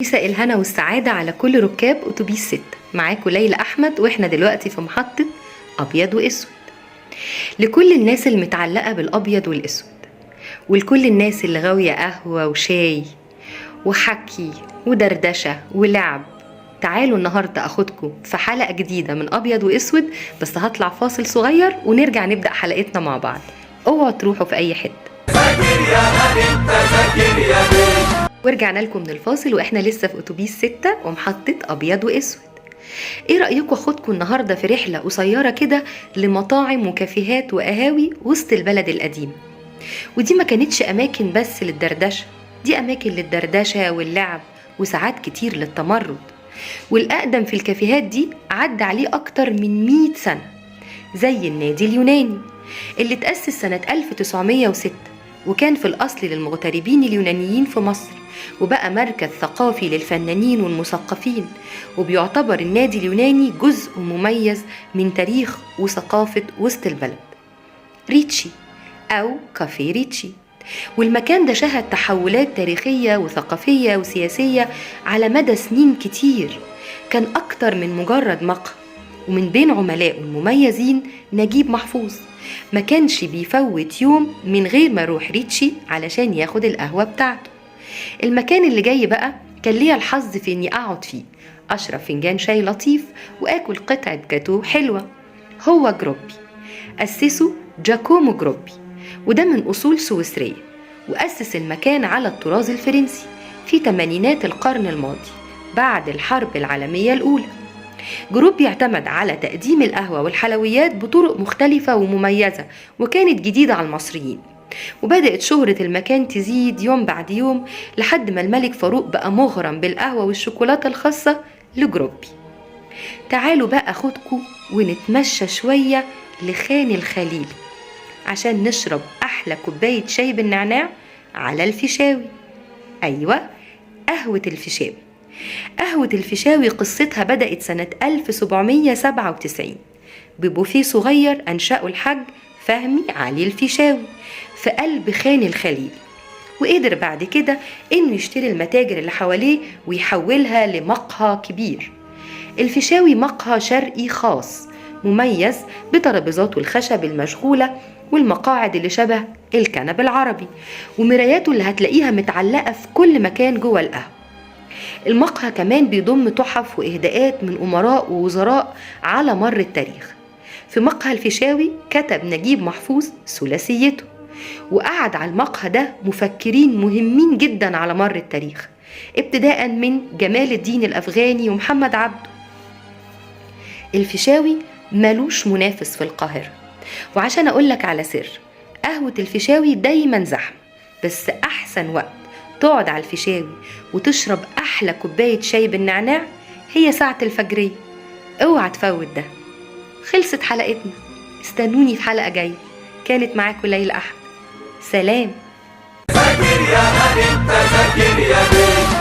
مساء الهنا والسعادة على كل ركاب أتوبيس 6. معاكم ليلى أحمد، وإحنا دلوقتي في محطة أبيض وأسود. لكل الناس المتعلقة بالأبيض والأسود، ولكل الناس اللي غاوية قهوة وشاي وحكي ودردشة ولعب، تعالوا النهاردة أخدكم في حلقة جديدة من أبيض وأسود. بس هطلع فاصل صغير ونرجع نبدأ حلقتنا مع بعض. اوعوا تروحوا في أي حتة. ذاكر يا انت ذاكر يا بيه. ورجعنا لكم من الفاصل واحنا لسه في اتوبيس 6 ومحطة ابيض واسود. ايه رأيكم اخدكم النهاردة في رحلة قصيرة كده لمطاعم وكافيهات وقهاوي وسط البلد القديمة؟ ودي ما كانتش اماكن بس للدردشة، دي اماكن للدردشة واللعب وساعات كتير للتمرد. والاقدم في الكافيهات دي عدى عليه اكتر من 100 سنة، زي النادي اليوناني اللي تأسس سنة 1906 وكان في الأصل للمغتربين اليونانيين في مصر، وبقى مركز ثقافي للفنانين والمثقفين، وبيعتبر النادي اليوناني جزء مميز من تاريخ وثقافة وسط البلد. ريتشي أو كافيه ريتشي، والمكان ده شهد تحولات تاريخية وثقافية وسياسية على مدى سنين كتير. كان أكتر من مجرد مقهى، ومن بين عملائه المميزين نجيب محفوظ. ما كانش بيفوت يوم من غير ما يروح ريتشي علشان ياخد القهوة بتاعته. المكان اللي جاي بقى كان ليا الحظ في اني اقعد فيه، اشرب فنجان شاي لطيف واكل قطعة جاتوه حلوة. هو جروبي، أسسه جاكومو جروبي، وده من أصول سويسرية، وأسس المكان على الطراز الفرنسي في تمانينات القرن الماضي بعد الحرب العالمية الأولى. جروبي اعتمد على تقديم القهوة والحلويات بطرق مختلفة ومميزة وكانت جديدة على المصريين، وبدأت شهرة المكان تزيد يوم بعد يوم لحد ما الملك فاروق بقى مغرم بالقهوة والشوكولاتة الخاصة لجروبي. تعالوا بقى أخدكم ونتمشى شوية لخان الخليل عشان نشرب أحلى كوباية شاي بالنعناع على الفيشاوي. أيوة، قهوة الفيشاوي. قهوة الفيشاوي قصتها بدأت سنة 1797 ببوفيه صغير أنشأه الحاج فهمي علي الفيشاوي في قلب خان الخليل، وقدر بعد كده إنه يشتري المتاجر اللي حواليه ويحولها لمقهى كبير. الفيشاوي مقهى شرقي خاص مميز بترابيزاته الخشب المشغولة والمقاعد اللي شبه الكنب العربي ومراياته اللي هتلاقيها متعلقة في كل مكان جوه القهوة. المقهى كمان بيضم تحف وإهداءات من أمراء ووزراء على مر التاريخ. في مقهى الفيشاوي كتب نجيب محفوظ ثلاثيته، وقعد على المقهى ده مفكرين مهمين جدا على مر التاريخ، ابتداء من جمال الدين الأفغاني ومحمد عبده. الفيشاوي ملوش منافس في القاهرة، وعشان أقولك على سر، قهوة الفيشاوي دايما زحمة، بس أحسن وقت تقعد على الفيشاوي وتشرب أحلى كوباية شاي بالنعناع هي ساعة الفجرية. اوعى تفوت ده. خلصت حلقتنا، استنوني في حلقة جاية. كانت معاكم ليلى أحمد، سلام. ذاكر يا انت ذاكر يا بيه.